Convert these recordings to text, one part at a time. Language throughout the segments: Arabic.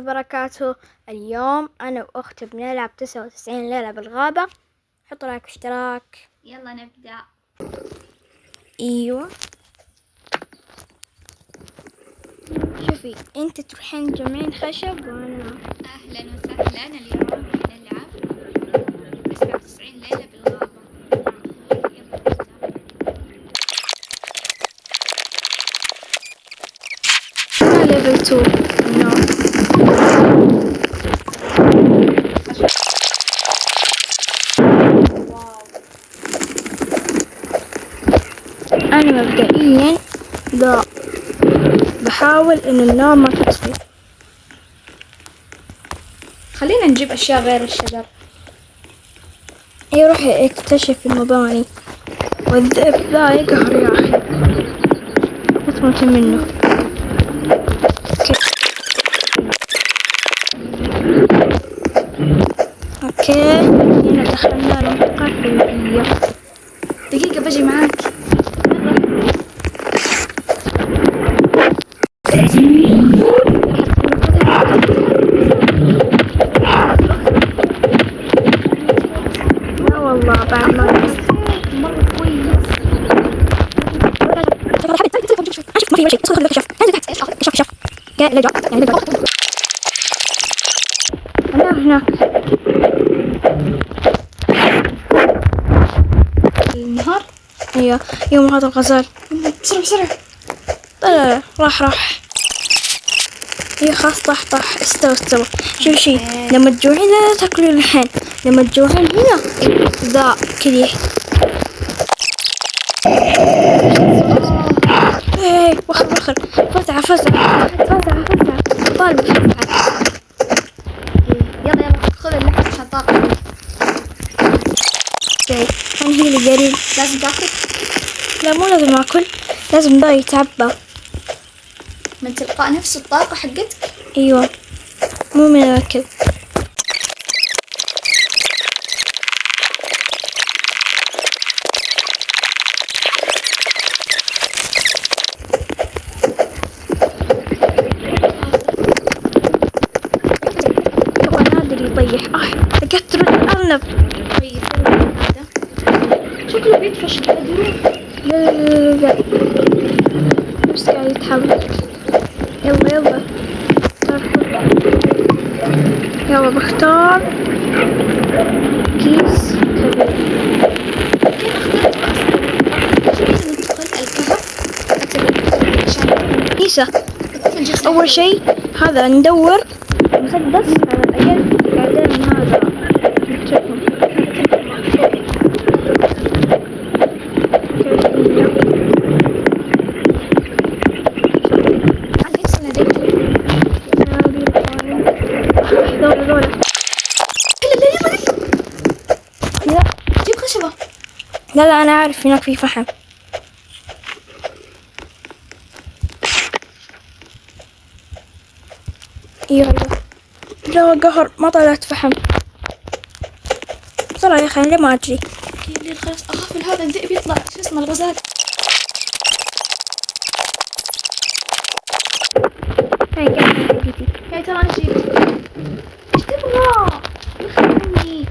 وبركاته. اليوم أنا وأختي بنلعب 99 ليلة بالغابة. حطوا لايك واشتراك. يلا نبدأ. ايوه شوفي انت تروحين تجمعين خشب وانا أهلا وسهلا. اليوم نلعب 99 ليلة بالغابة. يلا نبدأ. ليفل 2 أنا مبدئيا بحاول إن النار ما تطفي. خلينا نجيب أشياء غير الشجر. روحي اكتشف المباني والذئب ذا يقهر يا أخي، لا تموتي منه. اوكي هنا دخلنا المنطقة الحلوية. دقيقة بجي معاك. لا والله بعد ما مرة كويس. شوف ما في ولا شيء. ادخل كشف كشف لا جا يعني لا جا. انا هناك النهار. ايوه يوم هذا الغزال. بسرعة بسرعة. لا راح ايه خلاص طاح استوى. شوف شي لما تجوعين لا تاكلوا الحين، لما تجوعين هنا ذا كذي. ايه وخر فزعة طالب فزعة. يلا خذ اللحم عشان طاقة. اوكي انا هي اللي قريب. لازم تاخذ لا مو لازم اكل، لازم ذا يتعبى من تلقاء نفس الطاقة حقتك. ايوه مو من الاكل. يطيح لقيت الأرنب. كويس. هذا شكله بيدفش. لا بس قاعد يتحرك. يلا يلا بختار كيس كبير. كيسة. أول شيء هذا ندور مسدس على الأقل، بعدين هذا نكتبهم. جيب خشبة. لا أنا أعرف هناك في فحم. ايوه لا قهر ما طلعت فحم بسرعة يا اخي انا ليه ما اجري. خلاص اخاف من هذا الذئب يطلع شو اسمه الغزال. هاي قاعدة هاي ترى انا جيت. ايش تبغى؟ خليني.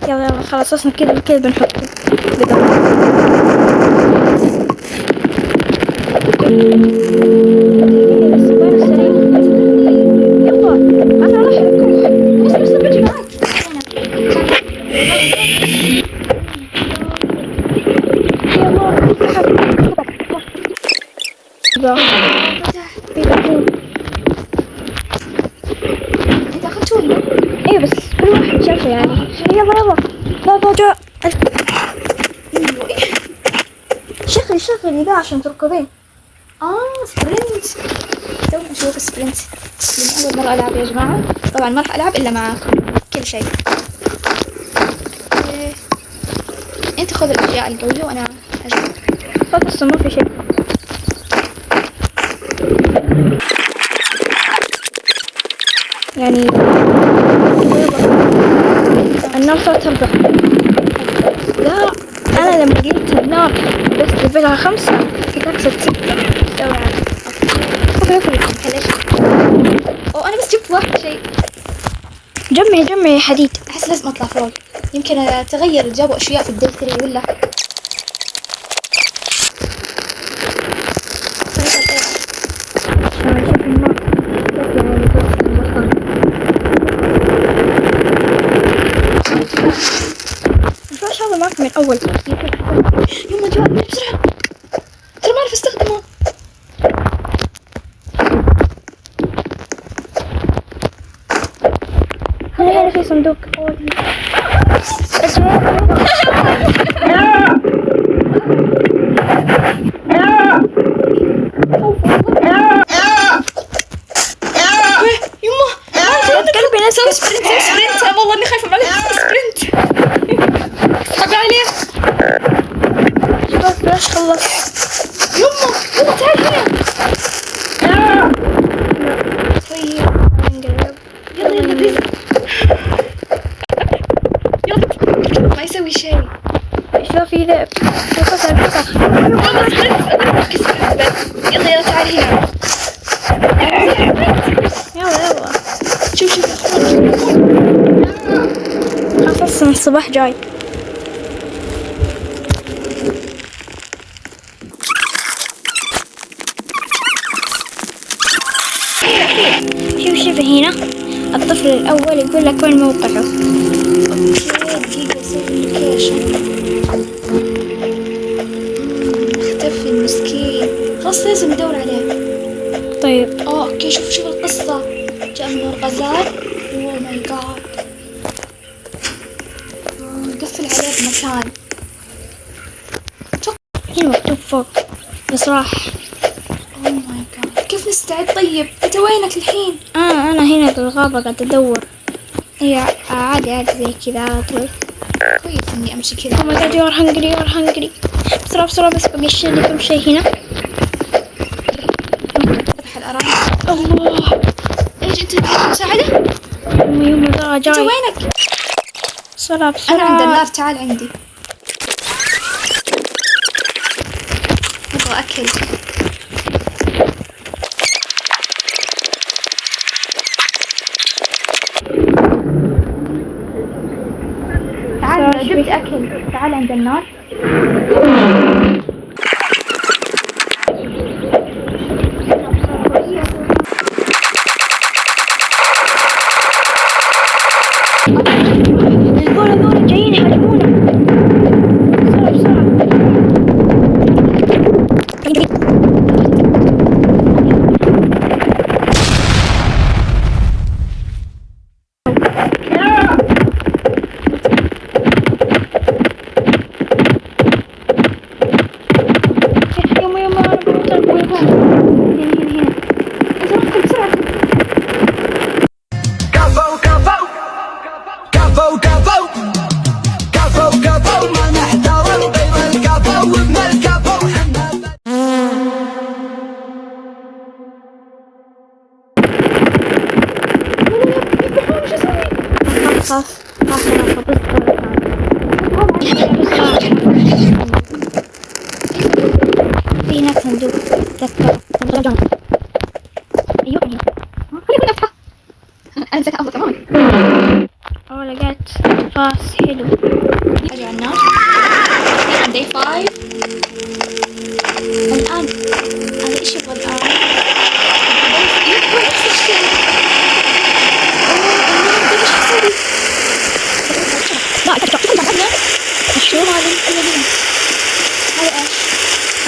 يلا خلاص اصلا كذا بنحطه انت اخذت ولا؟ ايه بس كل واحد شافه يعني. يلا بابا جاء. شغلي ذا عشان تركضين. سبرنت. تو نشوف سبرنت. من اول مرة العب يا جماعة، طبعا ما راح العب الا معاكم كل شيء. انت خذ الاشياء القوية وانا اجيب. خلاص ما في شيء. يعني النار صارت تربح. لا أنا لما قلت النار بس ليفلها 5 كنت أكسب 6. اوكي. أنا بس جبت واحد شيء. جمعي حديد. أحس لازم أطلع فوق، يمكن تغير جابوا أشياء في الدي 3 ولا. ليش هذا معك من أول؟ يما جواب بسرعة، ترى ما أعرف أستخدمه. هنا في صندوق. قلبي سوي سبرنت. أنا والله إني خايفة عليه. سبرنت حق عليه. شباب بلاش خلص. يما تعال هنا. طيب نقلب. يلا بيس. يلا ما يسوي شيء. شوف في لعب. فصل. والله سبرنت بس. يلا تعال هنا. يلا شوف خلصنا الصباح جاي. شوف هنا الطفل الأول يقول لك وين موقعه. اوكي دقيقة اسوي لوكيشن. اختفي المسكين، خلاص لازم ندور عليه. طيب اوكي شوف القصة. جاء من الغزال. اوه ماي جاد. نقفل عليه بمكان. هنا مكتوب فوق بس راح. اوه ماي جاد، كيف نستعد طيب؟ انت وينك الحين؟ أنا هنا بالغابة قاعد أدور. هي عادي زي كذا عادي. كويس اني امشي كذا. Oh my god you're hungry. بسرعة بس بقشر لي كل شيء هنا. فتح الأراضي. الله. ايش انت مساعدة؟ يوم ذا انت جاي. وينك؟ بسرعة انا عند النار، تعال عندي. ابغى اكل. تعال جبت اكل، تعال عند النار. الغول جايين يحجمونا. بسرعة. يما أنا بموت أبوي هون. هنا. أنت ركض بسرعة. كفو ما نحتار بين الكفو وابن الكفو حنا. خلاص في هناك صندوق تذكر. أيوة انا نسيت افضل تماما. لقيت فاس حلو. اجي على النار. عند day 5. الان انا ايش ابغى الان؟ يبغى نفس الشيء. ايش حسوي؟ شو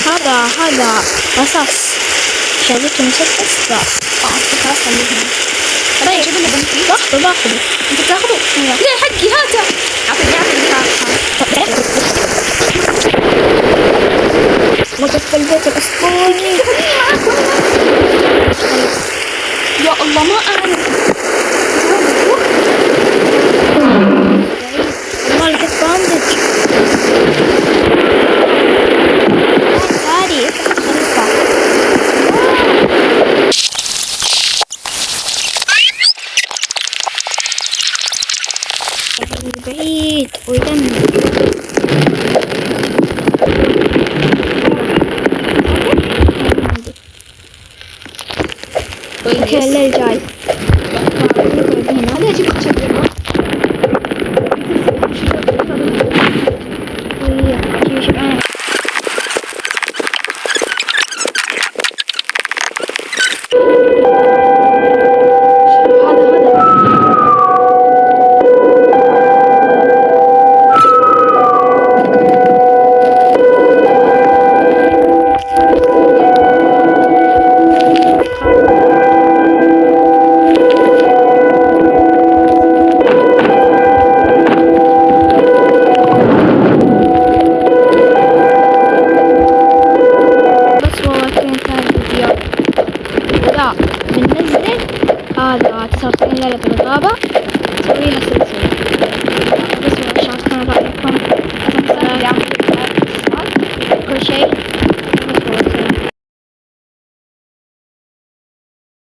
هذا؟ هذا رصاص. شريته مسدس لا. خلاص خليه. طيب جيب لنا بنتي. باخذه. انت بتاخذه؟ ليه حقي هاته. اعطيني. وقف في البيت الأسطوري. يا الله ما اعرف. والله لقيت باندج. عادي بعيد ويدمر. اوكي رأيكم؟